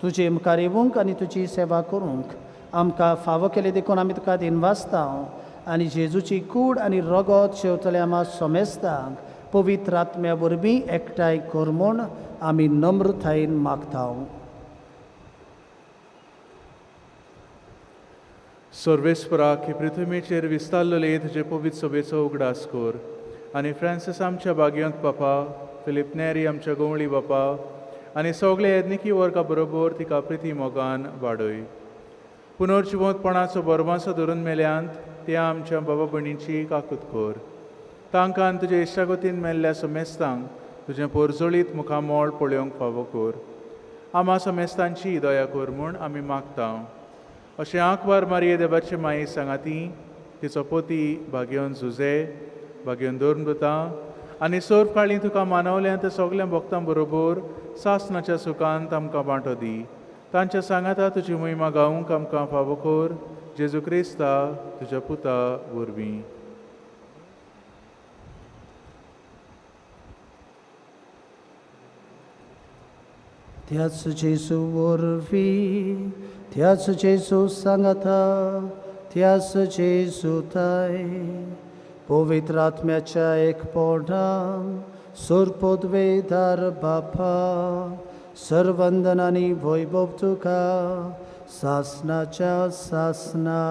तुजे मुखार येवंक आनी तुजी सेवा करूंक आमकां फावो केले देखून आमी तुका दिनवासता आनी जेजूची कूड आनी रगत शेवतले आमा समेस्तांक पवित्र आत्म्या वरवीं एकठांय कर म्हूण आमी नम्रतायेन मागता. सर्वेस्पराक ही पृथ्वीचेर विस्तारलेले तुजे पवित्र सभेचो उगडास कर आनी फ्रांसीस आमच्या भाग्यवंत बापा, फिलिप नेरी आमच्या गवळी बापा आनी सगळे येदनिकी वर्गा बरोबर तिका प्रिती मोगान वाडय. पुनर्जिवंतपणाचो बरवासो धरून मेल्यांत त्या आमच्या बाबा भयणीची काकूत कर. तांकां आनी तुज्या इश्टागतीन मेल्ल्या समेस्तांक तुजें पोरजोळीत मुखामोळ पळोवंक फावो कर. आमा समेस्तांची दया कर म्हूण आमी मागता. अशें आंकवार मारये देवाचे माये सांगाती, तिचो पोती भाग्यवन झुजे, भाग्यवन दोर्मदुता आनी सर्व काळी तुका मानवल्या त्या सगळ्या भक्तां बरोबर सासणाच्या सुखांत आमकां वांटो दी. तांच्या सांगाता तुजी महिमा गावूंक आमकां फावो कर. जेजू क्रिस्ता तुज्या पुता वरवीं. त्याच जेजू वरवीं, त्याच जेजू सांगाता, त्याच जेजू ताय पवित्र आत्म्याच्या एकपणान सुरपदवेदार बापा सर्वंदनानी वैभव तुका सासनाच्या सासना.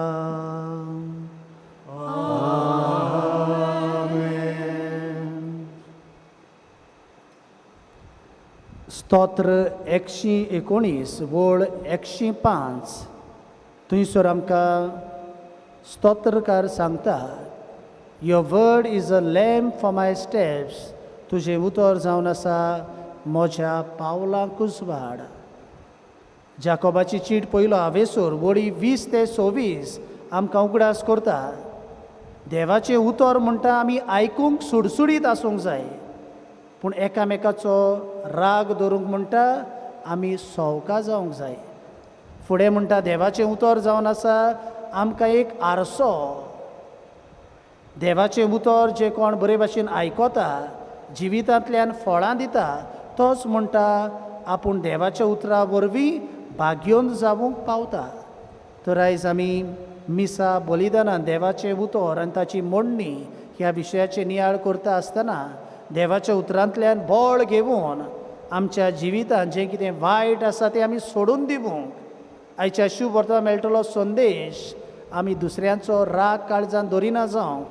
स्तोत्र 119 वळ 105 थंयसर आमकां स्तोत्रकार सांगतात, Your word is a lamp for my steps. तुझे उतर जावन आसा म्हज्या पावलांक उजवाड. जाकोबाची चीट पयलो हावेसूर वडी 20 ते 26 आमकां उगडास करता. देवाचें उतर म्हणटा आमी आयकूंक सुडसुडीत आसूंक जाय, पूण एकामेकाचो राग धरूंक म्हणटा आमी सवका जावंक जाय. फुडें म्हणटा देवाचें उतर जावन आसा आमकां एक आरसो. देवाचें उतर जे कोण बरे भाशेन आयकता, जिवितांतल्यान फळां दिता, तोच म्हणटा आपूण देवाच्या उतरा वरवीं भाग्योन जावंक पावता. तर आयज आमी मिसा बलिदानान देवाचें उतर आनी ताची मोडणी ह्या विशयाचेर नियाळ करता आसतना देवाच्या उतरांतल्यान बळ घेवन आमच्या जिवितांत जें कितें वायट आसा तें आमी सोडून दिवंक आयच्या शुभ वर्तमान मेळटलो संदेश आमी दुसऱ्यांचो राग काळजान दवरिना जावंक.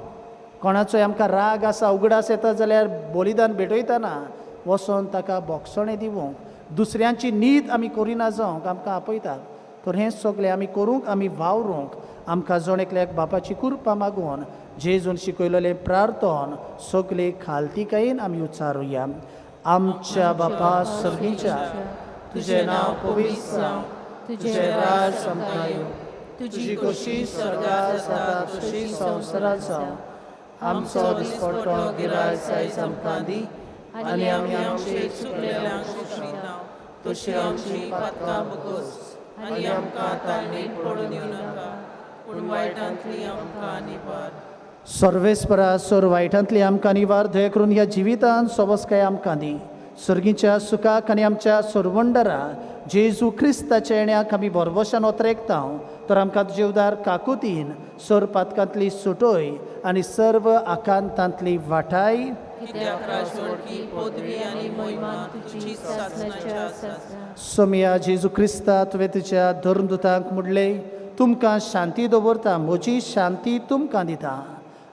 कोणाचोय आमकां राग आसा, उगडास येता जाल्यार बलिदान भेटयतना वचोन ताका बोगसणें दिवंक, दुसऱ्यांची नीत आमी करिना जावंक आमकां आपयतात. तर हें सगळें आमी करूंक, आमी वावरूंक आमकां जण एकल्याक बापाची कृपा मागून जेजून शिकयलेलें प्रार्थन सगळे खालतीकायेन आमी उच्चारुया. आमच्या बापा सर्गीच्या, तुजें नांव पवित्र जावं, तुजें राज आमकां येवं, तुजी कशी स्वर्गांत जाता तशी संवसारांत जावं. आमचो दिसपट्टो गिरायक आयज आमकां दी, आनी आमी आमचे चुकलेल्यांक क्षमिता तशी आमची पातकां बगोस, आनी आमकां ताळणेंत पडून दिवं नाका, पूण वायटांतली आमकां निवार. सर्वेस्परा सर वायटांतली आमकां निवार, दया करून ह्या जिवितांत सोबस्काय आमकां दी. सर्गीच्या सुखाक आनी आमच्या सरवंडरा जेजू क्रिस्ताच्या येण्याक आमी भरवशान ओतरेकता. तर आमकां तुजे उदार काकुतीन सर पातकांतली सुटोय आनी सर्व आकांतांतली वाटाय. कित्याक राजवडकी, पदवी आनी महिमा तुजी सासणाच्या आसात. सोम्या जेजू क्रिस्ता तुवें तुज्या धर्मदुतांक म्हणलें, तुमकां शांती दवरता, म्हजी शांती तुमकां दिता.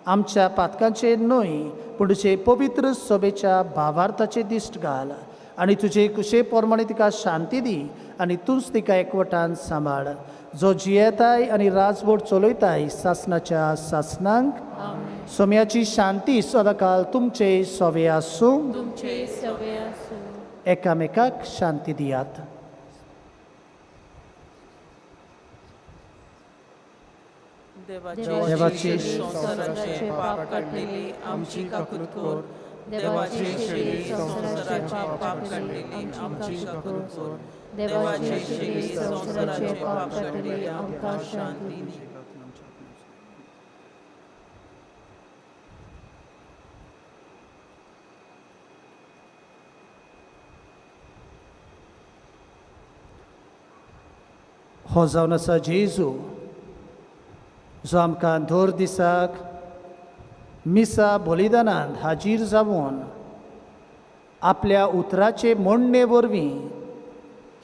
आमच्या पातकांचेर न्हय, पूण तुजे पवित्र सभेच्या भावार्थाचेर दिश्ट घाल, आनी तुजे कुशे प्रमाणे तिका शांती दी, आनी तूंच तिका एकवटान सांबाळ. जो जियेताय आनी राजवट चलयताय सासणाच्या सासणांक. सोम्याची शांती सदांकाळ तुमचे सोवे आसूं. तुमचे सवे आसूं. एकामेकाक शांती दियात. देवाची संसाराचे पाप काडलेली आमची काकूत कोर. देवाची शेळी संसाराचे पाप काडलेली आमची काकूत कोर. देवाची शेळी संसाराचे पाप काडलेली आमकां शांती दी. हो जावन आसा जेजू, जो आमकां दर दिसाक मिसा बलिदानांत हाजीर जावन आपल्या उतराचे मोडणे वरवीं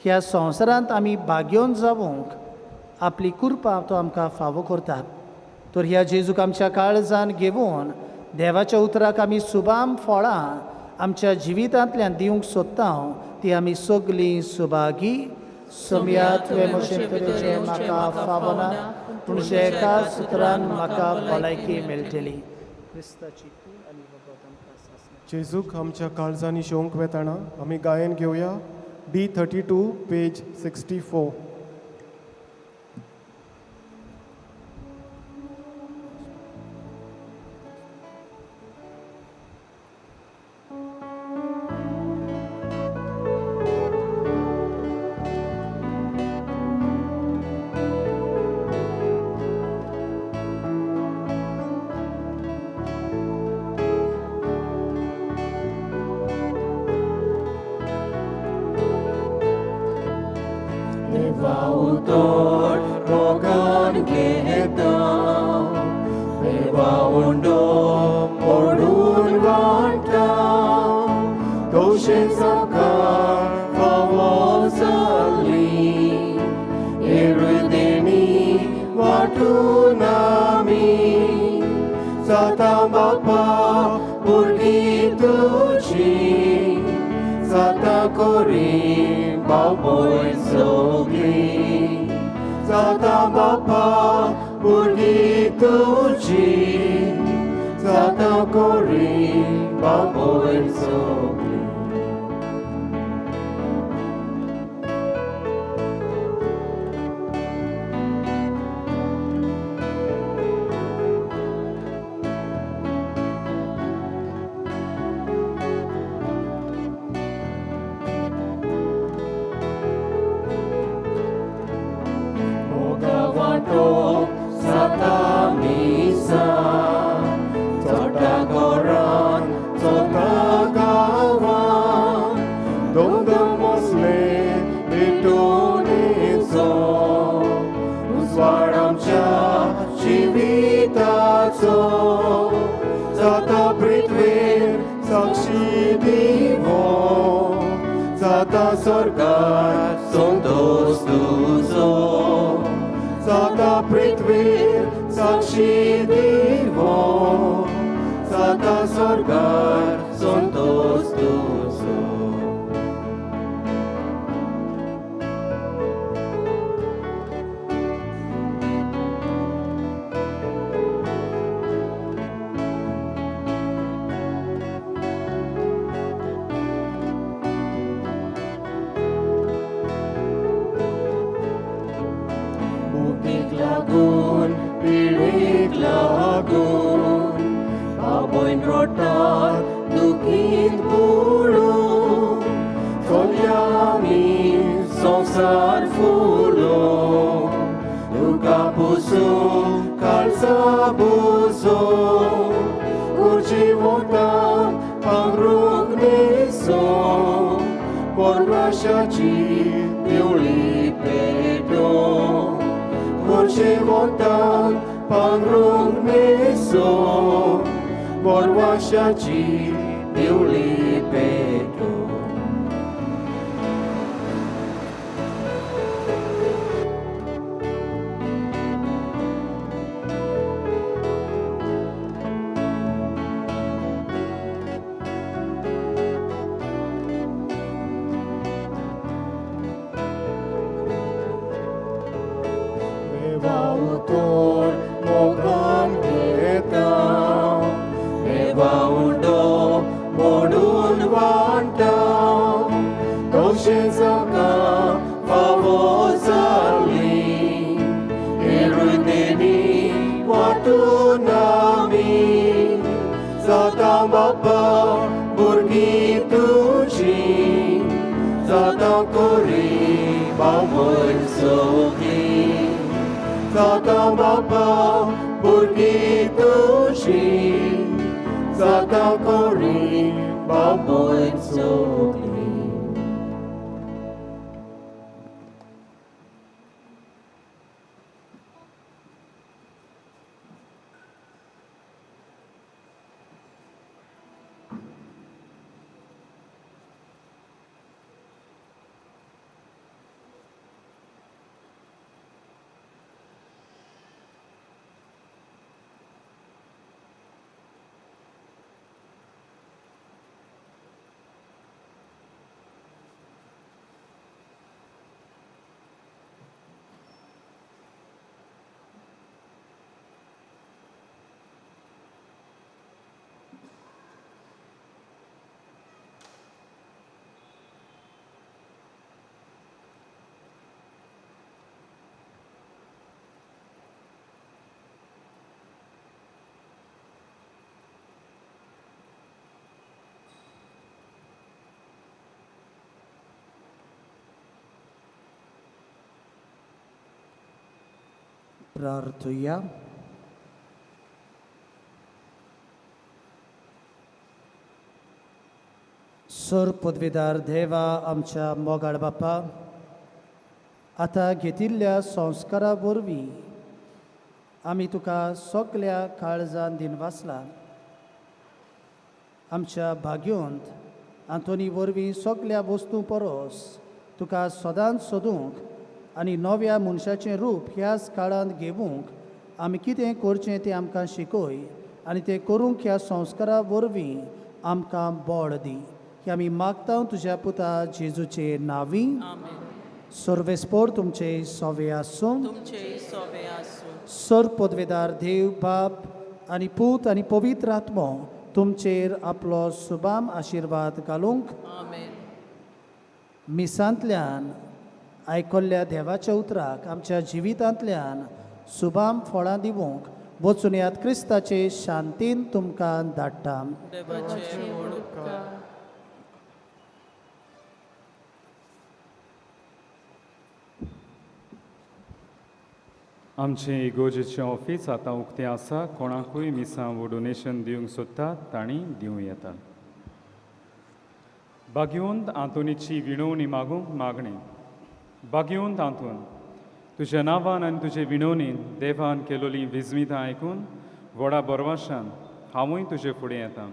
ह्या संवसारांत आमी भाग्योन जावंक आपली कृपा तो आमकां फावो करता. तर ह्या जेजूक आमच्या काळजान घेवन देवाच्या उतराक आमी सुबाम फळां आमच्या जिवितांतल्यान दिवंक सोदता. ती आमी सगळीं सुभागी. सोम्या तुवें म्हजे तरेचें म्हाका फावना, पूण तुज्या एकाच उतरान म्हाका भलायकी मेळटली. क्रिस्ताची कूड आनी वगत आमकां सासणाची. जेजूक आमच्या काळजांनी शेवंक वेताना आमी गायन घेवया D32 पेज 64. Utor rogan घेता देवाउंडो मोडून वाटा तोशें सकाळ फावो जाली एरुदेनी वाटून आमी जाता बापा भुरगीं तुजी जाता कोरी बाबोय सगळीं जाता बापा भुरगीं तुजी जाता कोरी बाबोयन सोगली Ogavato satamisa Tota koran, tota gawan Dongdong mosle bitunico Uzwaramcha shivitaco Zata pritwir sakshi divo Zata sorgar sontos tuzo Zata pritwir sakshi divo Zata sorgar sontos tuzo Bukit lagun, pirik lagun Baboin rotar, dukit bulu Kolyami, songsar fulo Luka puso, kalsa buso Kurjivotan, pangruk niso Porlashachi, piuli pedo Kurjivotan, pangruk niso Porlashachi, piuli pedo Autor mogan kita Eva undo modun vanta Toshe zaka favosali Erudeni watu nami Zata bapa burgi tuji Zata kori baboy sogi Zata bapa burgi tushi Zata kori baboy sogi प्रार्थूया. सर पदवीदार देवा आमच्या मोगाळ बापा आतां घेतिल्ल्या संस्कारा वरवीं आमी तुका सगल्या काळजान दिनवासला आमच्या भाग्योंत आंतोनी वरवीं सगल्या वस्तू परस तुका सदांच सोदूंक आनी नव्या मनशाचें रूप ह्याच काळांत घेवूंक आमी कितें करचें तें आमकां शिकय आनी तें करूंक ह्या संस्कारा वरवीं आमकां बळ दी की आमी मागता तुज्या पुता जेजूचे नांवी. सर्वेस्पोर तुमचे सोवे आसूं. तुमचे सोवे आसूं. सर पदवेदार देव बाप आनी पूत आनी पवित्र आत्मो तुमचेर आपलो सुबाम आशिर्वाद घालूंक आमेन. मिसांतल्यान आयकल्ल्या देवाच्या उतराक आमच्या जिवितांतल्यान सुबाम फळां दिवंक वचून यात क्रिस्ताचे शांतीन तुमकां धाडटा. देवाचे व्हड उपकार. आमचें इगोजेचें ऑफिस आतां उक्तें आसा. कोणाकूय मिसां वो डोनेशन दिवंक सोदतात तांणी दिवं येता. बागयोंत आंतोनीची विणवणी मागूंक मागणें. बागयोंत आंतून तुज्या नांवान आनी तुजे विणवणेन देवान केलोलीं विजमितां आयकून व्हडा बरवाशान हांवूय तुजे फुडें येतां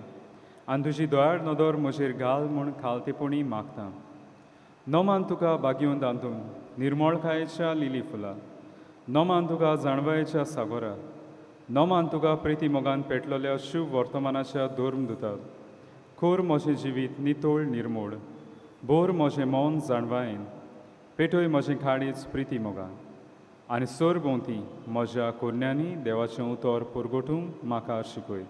आनी तुजी दोयाळ नदर म्हजेर घाल म्हूण खालतेपणी मागतां. नोमान तुका बागयोंत आंतून निर्मळकायेच्या लिली फुलां. नोमान तुका जाणवायेच्या सागोरा. नोमान तुका प्रिती मोगान पेटलोल्या शुभ वर्तमानाच्या धर्म दुतात. खोर म्हजें जिवीत नितोळ निर्मोळ. बोर म्हजें मौन जाणवायेन. पेटोय म्हजें खाडीच प्रिती मोगान. आनी सोर भोंवती म्हज्या कोन्यांनी देवाचें उतर पुरगोटूंक म्हाका शिकय.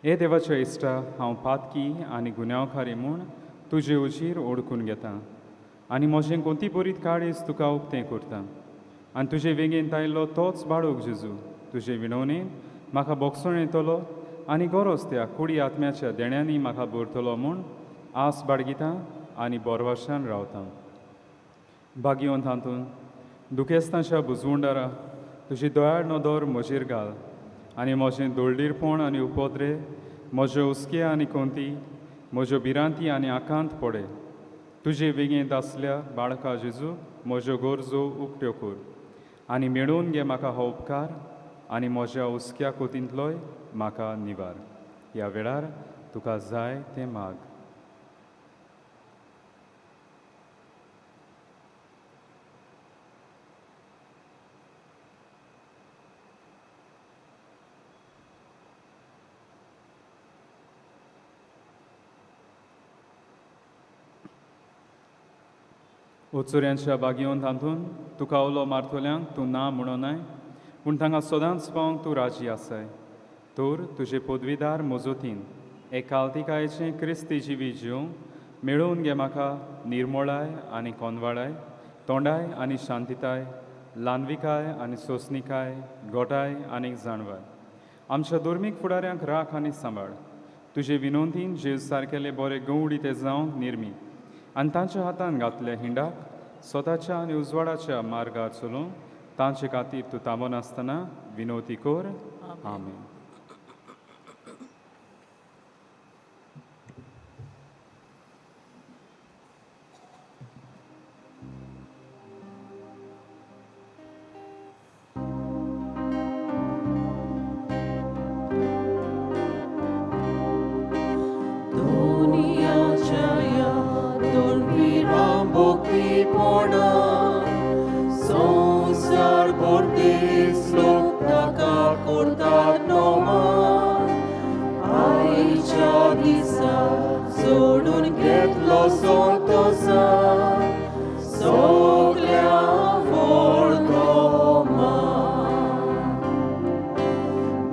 हे देवाच्या इश्टा हांव पातकी आनी गुन्यांवकारी म्हूण तुजे उजीर ओळखून घेतां आनी म्हजें कोणती बरीत काळीज तुका उक्तें करतां. आनी तुजे वेगेन आयिल्लो तोच बाळूक जेजू तुजे विणवणेन म्हाका बोगसोण येतलो आनी गरज त्या कुडी आत्म्याच्या देण्यांनी म्हाका भरतलो म्हूण आस बाळगितां आनी बोरवाशान रावतां. बागयोंत हातून दुखेस्तांच्या बुजवंडारा तुजी दोयाळ नदर म्हजेर घाल आनी म्हजें दोळडीरपण आनी उपद्रे म्हज्यो उस्के आनी कोंती म्हज्यो भिरांती आनी आकांत पडे. तुजे वेगेंत आसल्या बाळका जेजू म्हज्यो गरजो उक्त्यो कर आनी मेळून घे म्हाका हो उपकार आनी म्हज्या उस्क्या कोतींतलोय म्हाका निवार. ह्या वेळार तुका जाय तें माग. ओचुऱ्यांच्या बागयोंत हातून तुका उलो मारतल्यांक तूं ना म्हणोनाय पूण तांकां सदांच पावंक तूं राजी आसाय. तर तुजे पदवीदार मोजोतीन एकाल्तिकायेचें क्रिस्ती जिवी जिवंक मेळोवन घे म्हाका निर्मळाय आनी कोनवाळाय, तोंडाय आनी शांतीताय, ल्हानविकाय आनी सोंसणिकाय, गोठाय आनी जाणवाय. आमच्या धर्मीक फुडाऱ्यांक राख आनी सांबाळ. तुजे विनोंदीन जेव सारकेले बरे गवडी ते जावंक निर्मी आनी तांच्या हातान घातल्या हिंडाक स्वताच्या आनी उजवाडाच्या मार्गार चलोवन तांचे खातीर तूं ताबो नासतना विनोती कर. आमेन. संसार परदेस लोक ताका करतात नोमान. आयच्या दिसा सोडून घेतलो संतोषान सगल्या व्हडलो मान.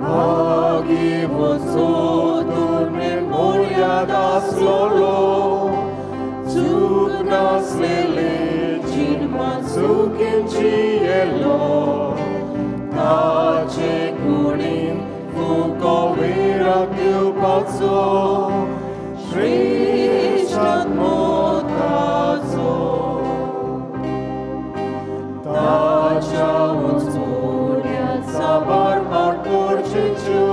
भागी वचोन निर्मोळ्याद आसलोलो चूक नासलेले चुकींची येलो ताचे कुडीन फुको विराग दिवपाचो श्रेष्ठ मोताचो. ताच्या उंचवड्यात साबार पाटोरचेच्यो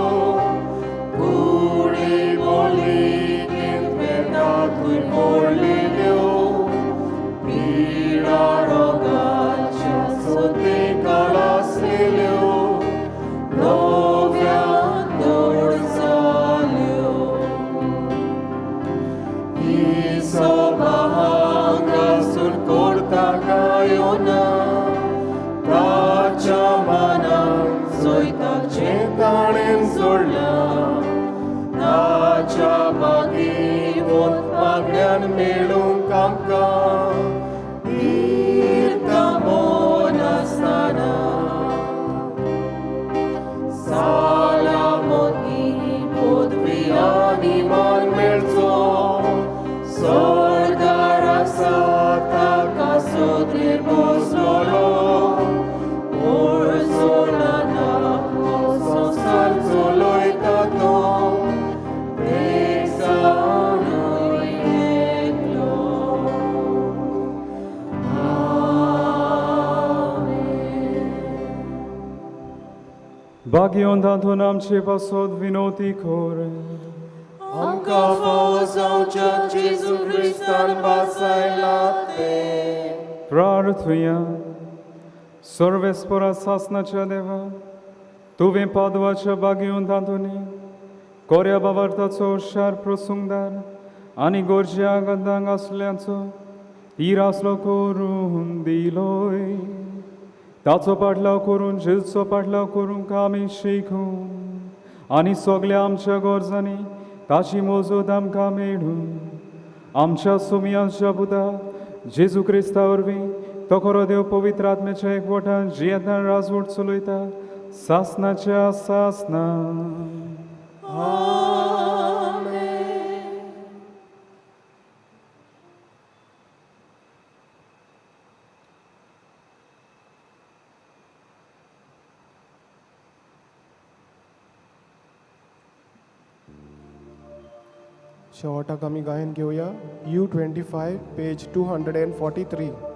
कुडी बोली वेदांतूय मोडलेल्यो रोगाच्या सोते काळासलेल्यो नव्यान दोड जाल्यो. बागयोन तांतून आमचे पासोद विनोती खोरे आमकां फावो जावच्या जेजू क्रिस्तान बासायला ते प्रार्थुया सर्वेस्परा सासनाच्या देवा तुवें पादवाच्या बागयोन तांतूनी कोऱ्या बावार्थाचो शार प्रसुंगदार आनी गोरज्या गंधांक आसल्याचो हिरासलो करून दिलोय ताचो पाटलाव करून जेजूचो पाटलाव करूंक आमी शिकून आनी सगल्या आमच्या गरजांनी ताची मोजूत आमकां मेळून आमच्या सुमियांच्या पुता जेजू क्रिस्ता वरवीं तो खरो देव पवित्र आत्म्याच्या एकवटान जियेंतान राजवट चलयता सासनाच्या सासना शेवटाक आमी गायन घेवया U25 पेज 243